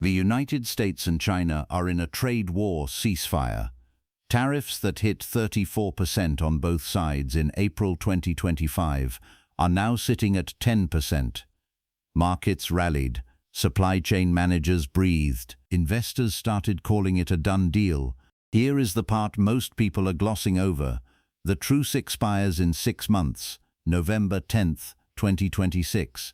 The United States and China are in a trade war ceasefire. Tariffs that hit 34% on both sides in April 2025 are now sitting at 10%. Markets rallied, supply chain managers breathed, investors started calling it a done deal. Here is the part most people are glossing over. The truce expires in 6 months, November 10th, 2026.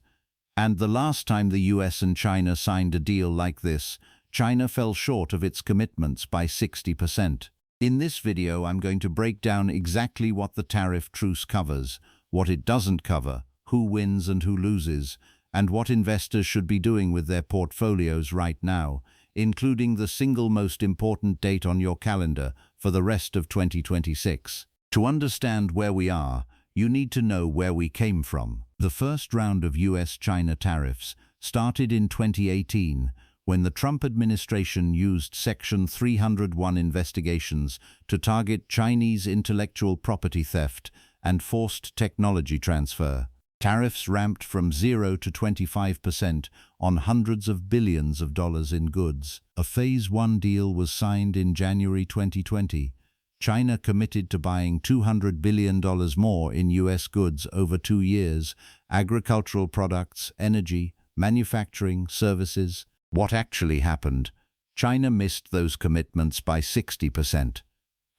And the last time the US and China signed a deal like this, China fell short of its commitments by 60%. In this video, I'm going to break down exactly what the tariff truce covers, what it doesn't cover, who wins and who loses, and what investors should be doing with their portfolios right now, including the single most important date on your calendar for the rest of 2026. To understand where we are, you need to know where we came from. The first round of US-China tariffs started in 2018 when the Trump administration used Section 301 investigations to target Chinese intellectual property theft and forced technology transfer. Tariffs ramped from 0 to 25% on hundreds of billions of dollars in goods. A Phase 1 deal was signed in January 2020. China committed to buying $200 billion more in US goods over 2 years, agricultural products, energy, manufacturing, services. What actually happened? China missed those commitments by 60%.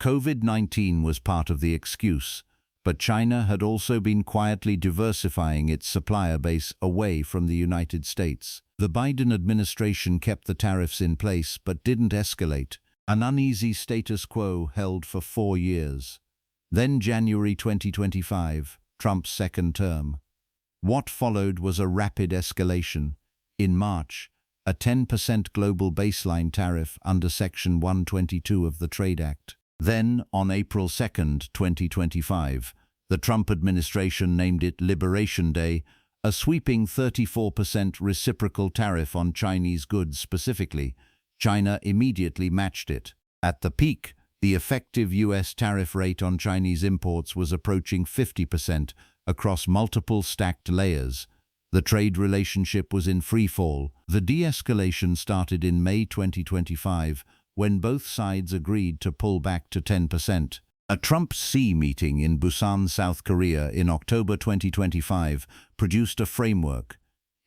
COVID-19 was part of the excuse, but China had also been quietly diversifying its supplier base away from the United States. The Biden administration kept the tariffs in place but didn't escalate. An uneasy status quo held for 4 years. Then January 2025, Trump's second term. What followed was a rapid escalation. In March, a 10% global baseline tariff under Section 122 of the Trade Act. Then, on April 2, 2025, the Trump administration named it Liberation Day, a sweeping 34% reciprocal tariff on Chinese goods specifically. China immediately matched it. At the peak, the effective US tariff rate on Chinese imports was approaching 50% across multiple stacked layers. The trade relationship was in freefall. The de-escalation started in May 2025, when both sides agreed to pull back to 10%. A Trump-Xi meeting in Busan, South Korea in October 2025 produced a framework.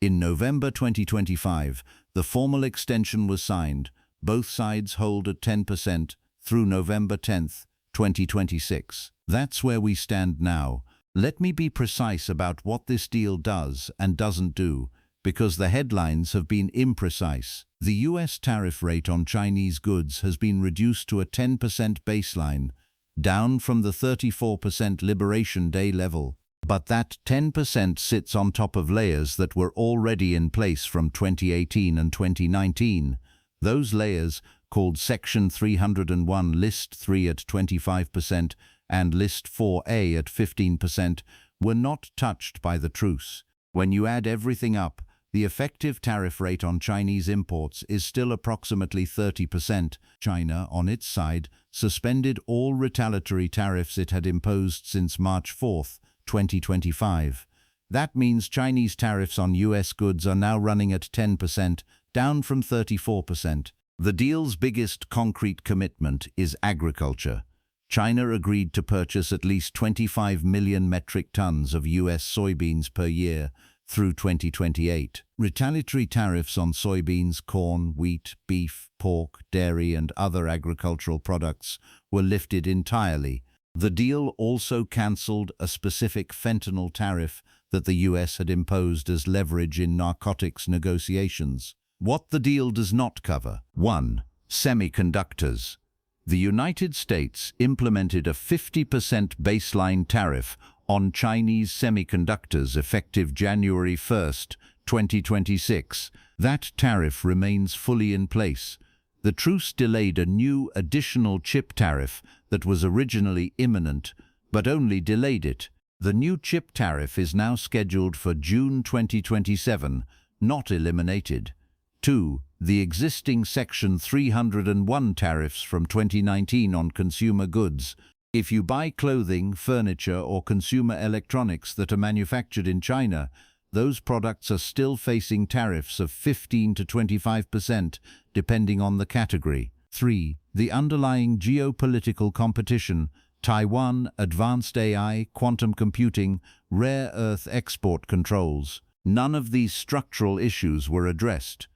In November 2025, the formal extension was signed. Both sides hold at 10% through November 10, 2026. That's where we stand now. Let me be precise about what this deal does and doesn't do, because the headlines have been imprecise. The US tariff rate on Chinese goods has been reduced to a 10% baseline, down from the 34% Liberation Day level. But that 10% sits on top of layers that were already in place from 2018 and 2019. Those layers, called Section 301 List 3 at 25% and List 4A at 15%, were not touched by the truce. When you add everything up, the effective tariff rate on Chinese imports is still approximately 30%. China, on its side, suspended all retaliatory tariffs it had imposed since March 4, 2025. That means Chinese tariffs on US goods are now running at 10%, down from 34%. The deal's biggest concrete commitment is agriculture. China agreed to purchase at least 25 million metric tons of US soybeans per year through 2028. Retaliatory tariffs on soybeans, corn, wheat, beef, pork, dairy, and other agricultural products were lifted entirely. The deal also cancelled a specific fentanyl tariff that the US had imposed as leverage in narcotics negotiations. What the deal does not cover. 1. Semiconductors. The United States implemented a 50% baseline tariff on Chinese semiconductors effective January 1, 2026. That tariff remains fully in place. The truce delayed a new additional chip tariff that was originally imminent, but only delayed it. The new chip tariff is now scheduled for June 2027, not eliminated. 2. The existing Section 301 tariffs from 2019 on consumer goods. If you buy clothing, furniture, or consumer electronics that are manufactured in China, those products are still facing tariffs of 15 to 25%, depending on the category. 3. The underlying geopolitical competition: Taiwan, advanced AI, quantum computing, rare earth export controls. None of these structural issues were addressed.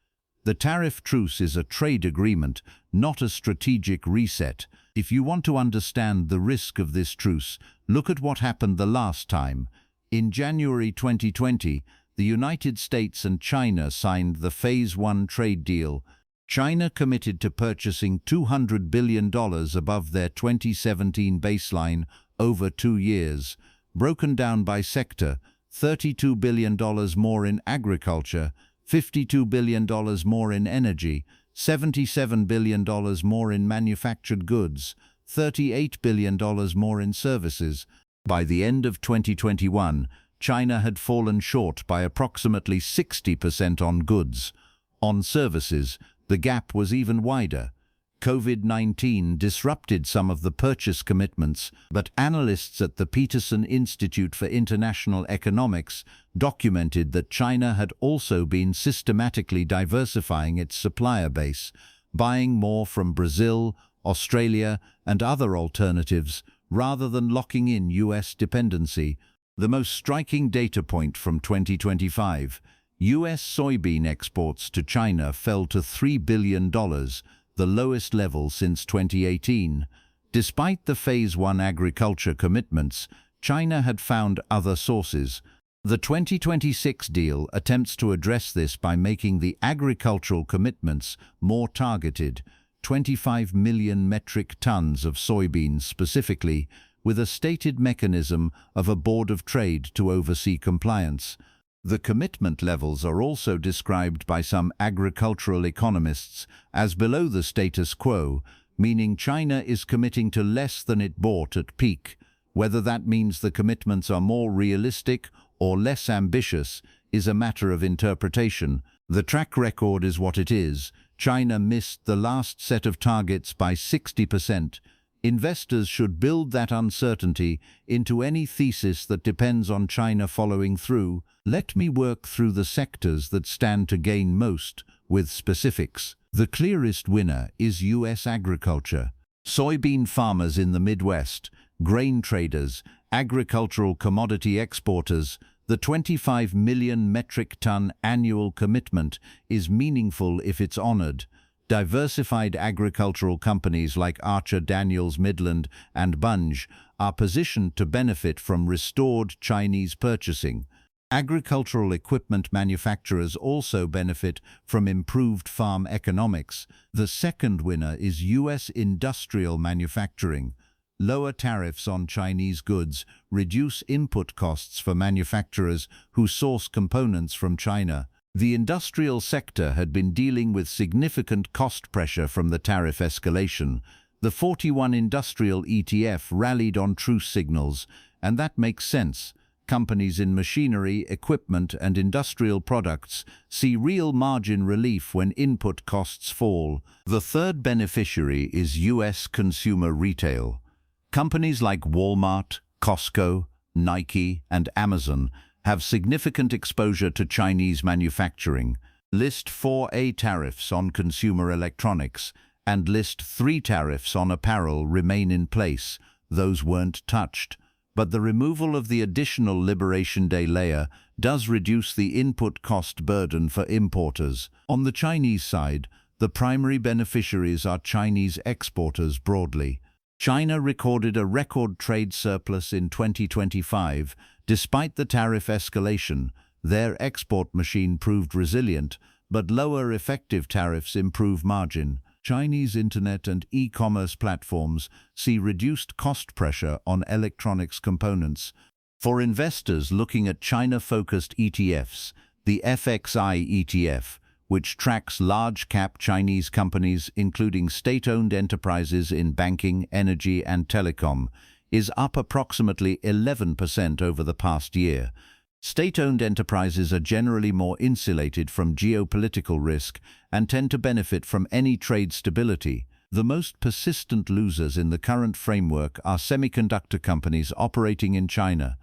The tariff truce is a trade agreement, not a strategic reset. If you want to understand the risk of this truce, look at what happened the last time. In January 2020, the United States and China signed the Phase 1 trade deal. China committed to purchasing $200 billion above their 2017 baseline over 2 years. Broken down by sector: $32 billion more in agriculture, $52 billion more in energy, $77 billion more in manufactured goods, $38 billion more in services. By the end of 2021, China had fallen short by approximately 60% on goods. On services, the gap was even wider. COVID-19 disrupted some of the purchase commitments, but analysts at the Peterson Institute for International Economics documented that China had also been systematically diversifying its supplier base, buying more from Brazil, Australia, and other alternatives, rather than locking in US dependency. The most striking data point from 2025: US soybean exports to China fell to $3 billion, the lowest level since 2018. Despite the Phase 1 agriculture commitments, China had found other sources. The 2026 deal attempts to address this by making the agricultural commitments more targeted: 25 million metric tons of soybeans specifically, with a stated mechanism of a board of trade to oversee compliance. The commitment levels are also described by some agricultural economists as below the status quo, meaning China is committing to less than it bought at peak. Whether that means the commitments are more realistic or less ambitious is a matter of interpretation. The track record is what it is. China missed the last set of targets by 60%. Investors should build that uncertainty into any thesis that depends on China following through. Let me work through the sectors that stand to gain most with specifics. The clearest winner is US agriculture. Soybean farmers in the Midwest, grain traders, agricultural commodity exporters. The 25 million metric ton annual commitment is meaningful if it's honored. Diversified agricultural companies like Archer Daniels Midland and Bunge are positioned to benefit from restored Chinese purchasing. Agricultural equipment manufacturers also benefit from improved farm economics. The second winner is US industrial manufacturing. Lower tariffs on Chinese goods reduce input costs for manufacturers who source components from China. The industrial sector had been dealing with significant cost pressure from the tariff escalation. The 41 industrial ETF rallied on truce signals, and that makes sense. Companies in machinery, equipment, and industrial products see real margin relief when input costs fall. The third beneficiary is US consumer retail. Companies like Walmart, Costco, Nike, and Amazon have significant exposure to Chinese manufacturing. List 4A tariffs on consumer electronics and List 3 tariffs on apparel remain in place. Those weren't touched. But the removal of the additional Liberation Day layer does reduce the input cost burden for importers. On the Chinese side, the primary beneficiaries are Chinese exporters broadly. China recorded a record trade surplus in 2025. Despite the tariff escalation, their export machine proved resilient, but lower effective tariffs improve margin. Chinese internet and e-commerce platforms see reduced cost pressure on electronics components. For investors looking at China-focused ETFs, the FXI ETF, which tracks large-cap Chinese companies including state-owned enterprises in banking, energy, and telecom, is up approximately 11% over the past year. State-owned enterprises are generally more insulated from geopolitical risk and tend to benefit from any trade stability. The most persistent losers in the current framework are semiconductor companies operating in China.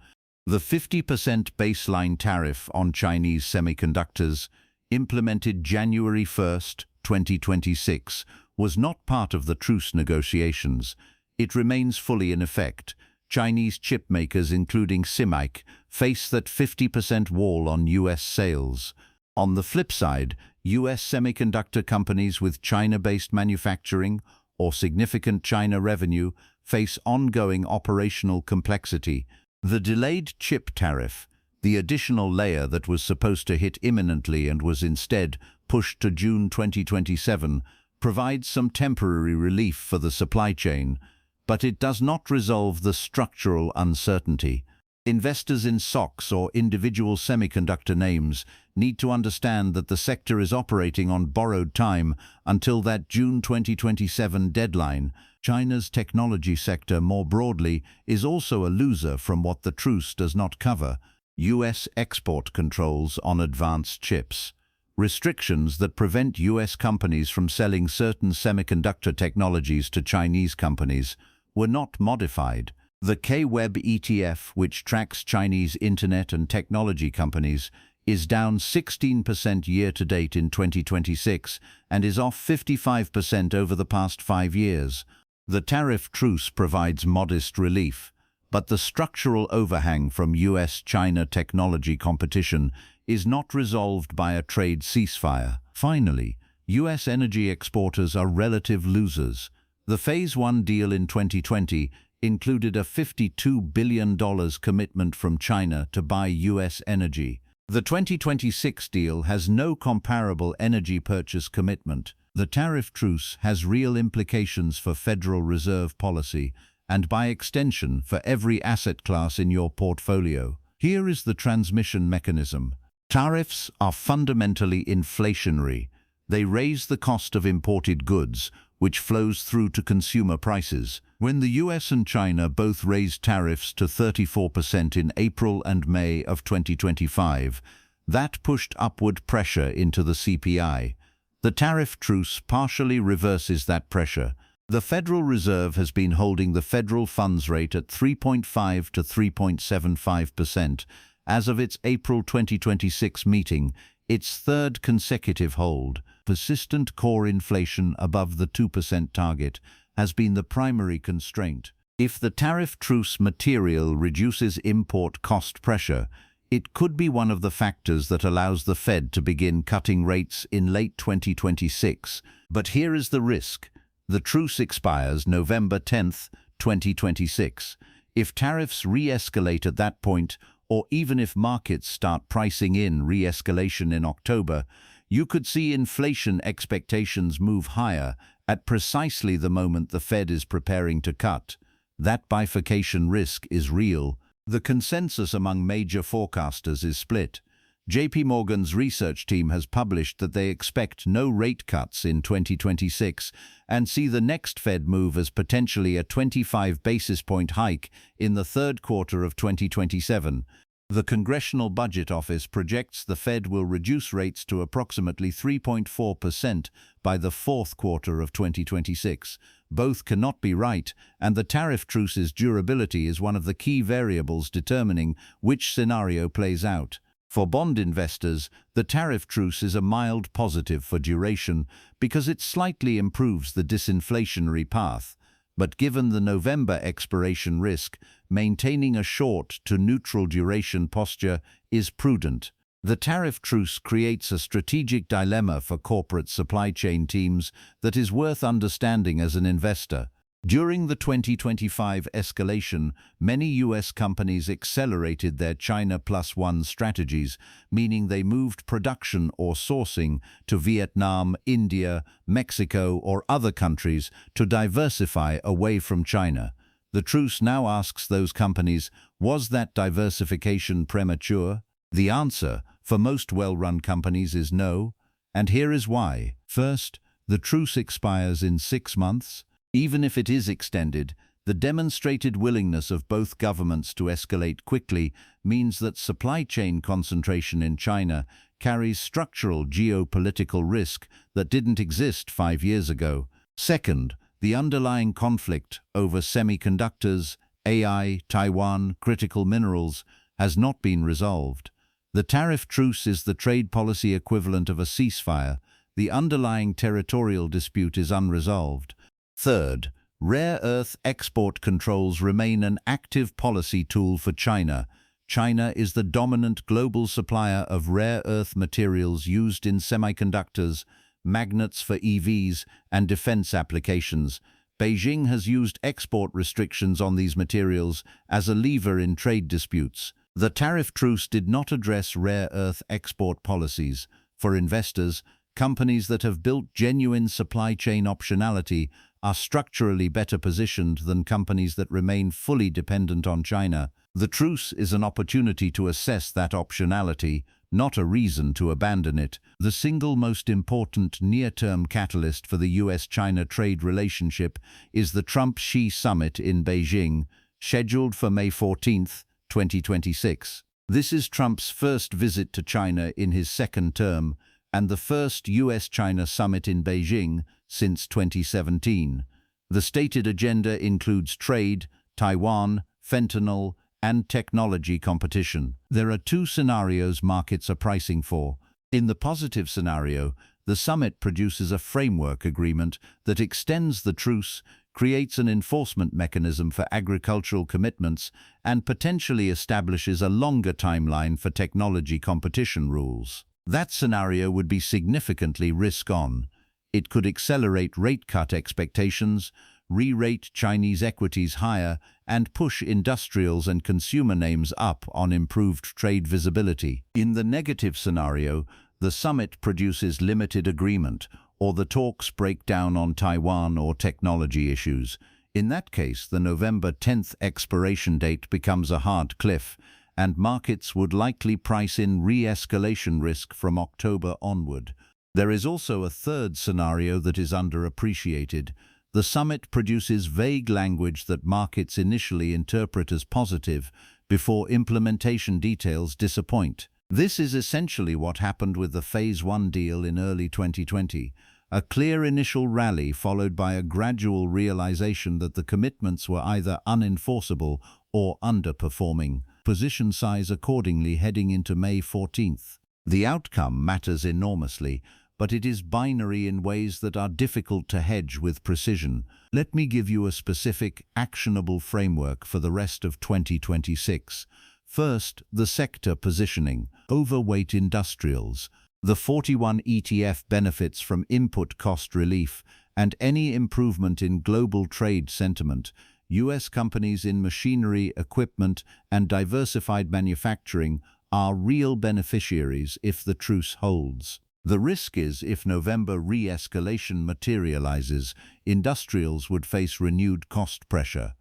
The 50% baseline tariff on Chinese semiconductors, implemented January 1, 2026, was not part of the truce negotiations. It remains fully in effect. Chinese chip makers, including SIMIC, face that 50% wall on U.S. sales. On the flip side, U.S. semiconductor companies with China-based manufacturing or significant China revenue face ongoing operational complexity. The delayed chip tariff, the additional layer that was supposed to hit imminently and was instead pushed to June 2027, provides some temporary relief for the supply chain, but it does not resolve the structural uncertainty. Investors in stocks or individual semiconductor names need to understand that the sector is operating on borrowed time until that June 2027 deadline. China's technology sector more broadly is also a loser from what the truce does not cover: U.S. export controls on advanced chips. Restrictions that prevent U.S. companies from selling certain semiconductor technologies to Chinese companies were not modified. The KWEB ETF, which tracks Chinese internet and technology companies, is down 16% year-to-date in 2026 and is off 55% over the past 5 years. The tariff truce provides modest relief, but the structural overhang from U.S.-China technology competition is not resolved by a trade ceasefire. Finally, U.S. energy exporters are relative losers. The Phase 1 deal in 2020 included a $52 billion commitment from China to buy U.S. energy. The 2026 deal has no comparable energy purchase commitment. The tariff truce has real implications for Federal Reserve policy and, by extension, for every asset class in your portfolio. Here is the transmission mechanism. Tariffs are fundamentally inflationary. They raise the cost of imported goods, which flows through to consumer prices. When the US and China both raised tariffs to 34% in April and May of 2025, that pushed upward pressure into the CPI. The tariff truce partially reverses that pressure. The Federal Reserve has been holding the federal funds rate at 3.5 to 3.75% as of its April 2026 meeting, its third consecutive hold. Persistent core inflation above the 2% target has been the primary constraint. If the tariff truce material reduces import cost pressure, it could be one of the factors that allows the Fed to begin cutting rates in late 2026. But here is the risk. The truce expires November 10, 2026. If tariffs re-escalate at that point, or even if markets start pricing in re-escalation in October, you could see inflation expectations move higher at precisely the moment the Fed is preparing to cut. That bifurcation risk is real. The consensus among major forecasters is split. JP Morgan's research team has published that they expect no rate cuts in 2026 and see the next Fed move as potentially a 25 basis point hike in the third quarter of 2027. The Congressional Budget Office projects the Fed will reduce rates to approximately 3.4% by the fourth quarter of 2026. Both cannot be right, and the tariff truce's durability is one of the key variables determining which scenario plays out. For bond investors, the tariff truce is a mild positive for duration because it slightly improves the disinflationary path. But given the November expiration risk, maintaining a short to neutral duration posture is prudent. The tariff truce creates a strategic dilemma for corporate supply chain teams that is worth understanding as an investor. During the 2025 escalation, many U.S. companies accelerated their China Plus One strategies, meaning they moved production or sourcing to Vietnam, India, Mexico, or other countries to diversify away from China. The truce now asks those companies, was that diversification premature? The answer, for most well-run companies, is no, and here is why. First, the truce expires in 6 months. Even if it is extended, the demonstrated willingness of both governments to escalate quickly means that supply chain concentration in China carries structural geopolitical risk that didn't exist 5 years ago. Second, the underlying conflict over semiconductors, AI, Taiwan, critical minerals has not been resolved. The tariff truce is the trade policy equivalent of a ceasefire. The underlying territorial dispute is unresolved. Third, rare earth export controls remain an active policy tool for China. China is the dominant global supplier of rare earth materials used in semiconductors, magnets for EVs, and defense applications. Beijing has used export restrictions on these materials as a lever in trade disputes. The tariff truce did not address rare earth export policies. For investors, companies that have built genuine supply chain optionality are structurally better positioned than companies that remain fully dependent on China. The truce is an opportunity to assess that optionality, not a reason to abandon it. The single most important near-term catalyst for the US-China trade relationship is the Trump-Xi summit in Beijing, scheduled for May 14, 2026. This is Trump's first visit to China in his second term and the first US-China summit in Beijing since 2017. The stated agenda includes trade, Taiwan, fentanyl, and technology competition. There are two scenarios markets are pricing for. In the positive scenario, the summit produces a framework agreement that extends the truce, creates an enforcement mechanism for agricultural commitments, and potentially establishes a longer timeline for technology competition rules. That scenario would be significantly risk-on. It could accelerate rate cut expectations, re-rate Chinese equities higher, and push industrials and consumer names up on improved trade visibility. In the negative scenario, the summit produces limited agreement, or the talks break down on Taiwan or technology issues. In that case, the November 10th expiration date becomes a hard cliff, and markets would likely price in re-escalation risk from October onward. There is also a third scenario that is underappreciated. The summit produces vague language that markets initially interpret as positive before implementation details disappoint. This is essentially what happened with the Phase 1 deal in early 2020, a clear initial rally followed by a gradual realization that the commitments were either unenforceable or underperforming. Position size accordingly heading into May 14th. The outcome matters enormously, but it is binary in ways that are difficult to hedge with precision. Let me give you a specific, actionable framework for the rest of 2026. First, the sector positioning. Overweight industrials. The 41 ETF benefits from input cost relief and any improvement in global trade sentiment. US companies in machinery, equipment, and diversified manufacturing are real beneficiaries if the truce holds. The risk is, if November re-escalation materializes, industrials would face renewed cost pressure.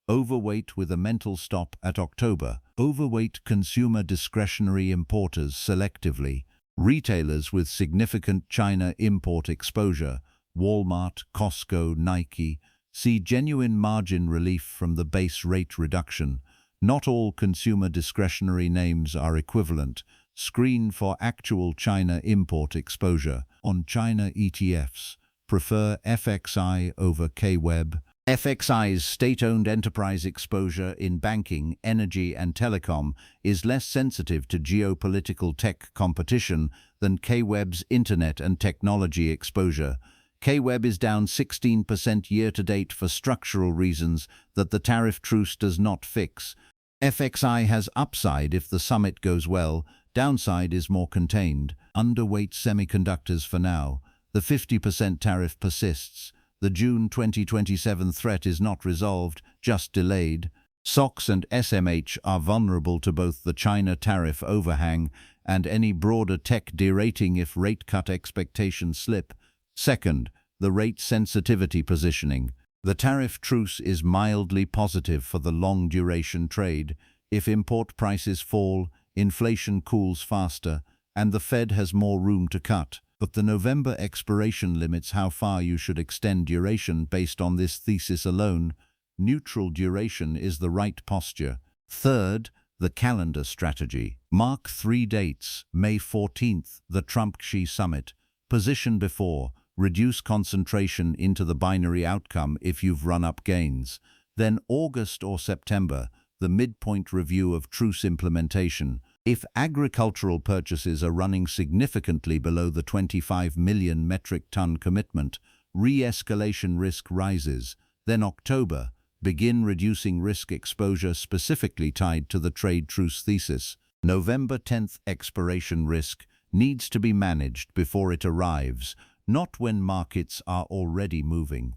Overweight with a mental stop at October. Overweight consumer discretionary importers selectively. Retailers with significant China import exposure, Walmart, Costco, Nike, see genuine margin relief from the base rate reduction. Not all consumer discretionary names are equivalent. Screen for actual China import exposure. On China ETFs, prefer FXI over KWEB. FXI's state-owned enterprise exposure in banking, energy, and telecom is less sensitive to geopolitical tech competition than KWEB's internet and technology exposure. KWEB is down 16% year-to-date for structural reasons that the tariff truce does not fix. FXI has upside if the summit goes well. Downside is more contained. Underweight semiconductors for now. The 50% tariff persists. The June 2027 threat is not resolved, just delayed. SOX and SMH are vulnerable to both the China tariff overhang and any broader tech derating if rate cut expectations slip. Second, the rate sensitivity positioning. The tariff truce is mildly positive for the long-duration trade. If import prices fall, inflation cools faster, and the Fed has more room to cut. But the November expiration limits how far you should extend duration based on this thesis alone. Neutral duration is the right posture. Third, the calendar strategy. Mark 3 dates. May 14th, the Trump-Xi summit. Position before. Reduce concentration into the binary outcome if you've run up gains. Then August or September, the midpoint review of truce implementation. If agricultural purchases are running significantly below the 25 million metric ton commitment, re-escalation risk rises. Then October, begin reducing risk exposure specifically tied to the trade truce thesis. November 10th expiration risk needs to be managed before it arrives, not when markets are already moving.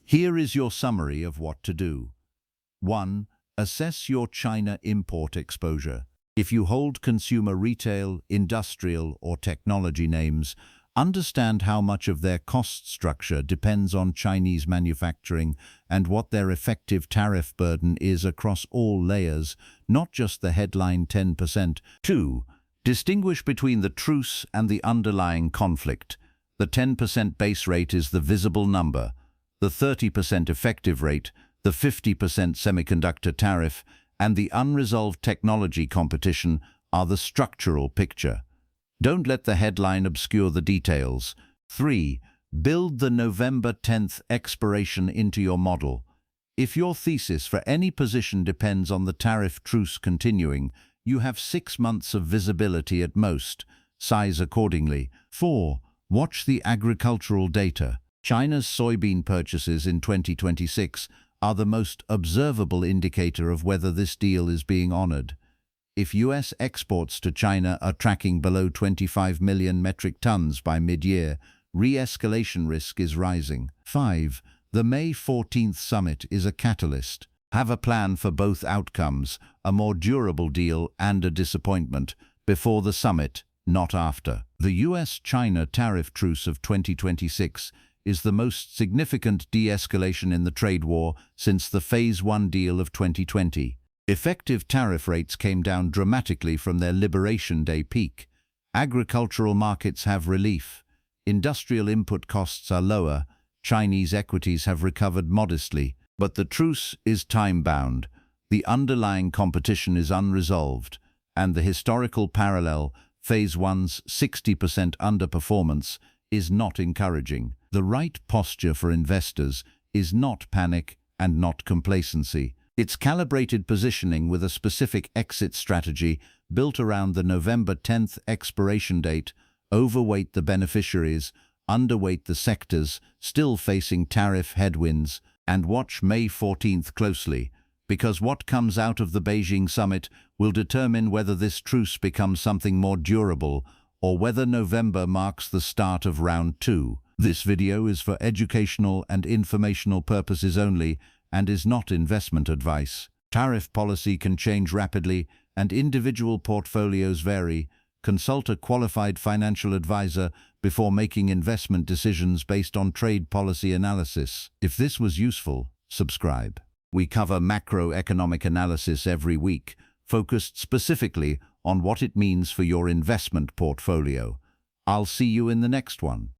Here is your summary of what to do. 1. Assess your China import exposure. If you hold consumer retail, industrial, or technology names, understand how much of their cost structure depends on Chinese manufacturing and what their effective tariff burden is across all layers, not just the headline 10%. 2. Distinguish between the truce and the underlying conflict. The 10% base rate is the visible number, the 30% effective rate, the 50% semiconductor tariff, and the unresolved technology competition are the structural picture. Don't let the headline obscure the details. 3. Build the November 10th expiration into your model. If your thesis for any position depends on the tariff truce continuing, you have 6 months of visibility at most. Size accordingly. 4. Watch the agricultural data. China's soybean purchases in 2026 are the most observable indicator of whether this deal is being honored. If U.S. exports to China are tracking below 25 million metric tons by mid-year, re-escalation risk is rising. 5. The May 14th summit is a catalyst. Have a plan for both outcomes, a more durable deal and a disappointment, before the summit, not after. The U.S.-China tariff truce of 2026 is the most significant de-escalation in the trade war since the Phase 1 deal of 2020. Effective tariff rates came down dramatically from their Liberation Day peak. Agricultural markets have relief. Industrial input costs are lower. Chinese equities have recovered modestly. But the truce is time-bound. The underlying competition is unresolved. And the historical parallel, Phase 1's 60% underperformance, is not encouraging. The right posture for investors is not panic and not complacency. It's calibrated positioning with a specific exit strategy built around the November 10th expiration date, overweight the beneficiaries, underweight the sectors still facing tariff headwinds, and watch May 14th closely, because what comes out of the Beijing summit will determine whether this truce becomes something more durable or whether November marks the start of round 2. This video is for educational and informational purposes only and is not investment advice. Tariff policy can change rapidly and individual portfolios vary. Consult a qualified financial advisor before making investment decisions based on trade policy analysis. If this was useful, subscribe. We cover macroeconomic analysis every week, focused specifically on what it means for your investment portfolio. I'll see you in the next one.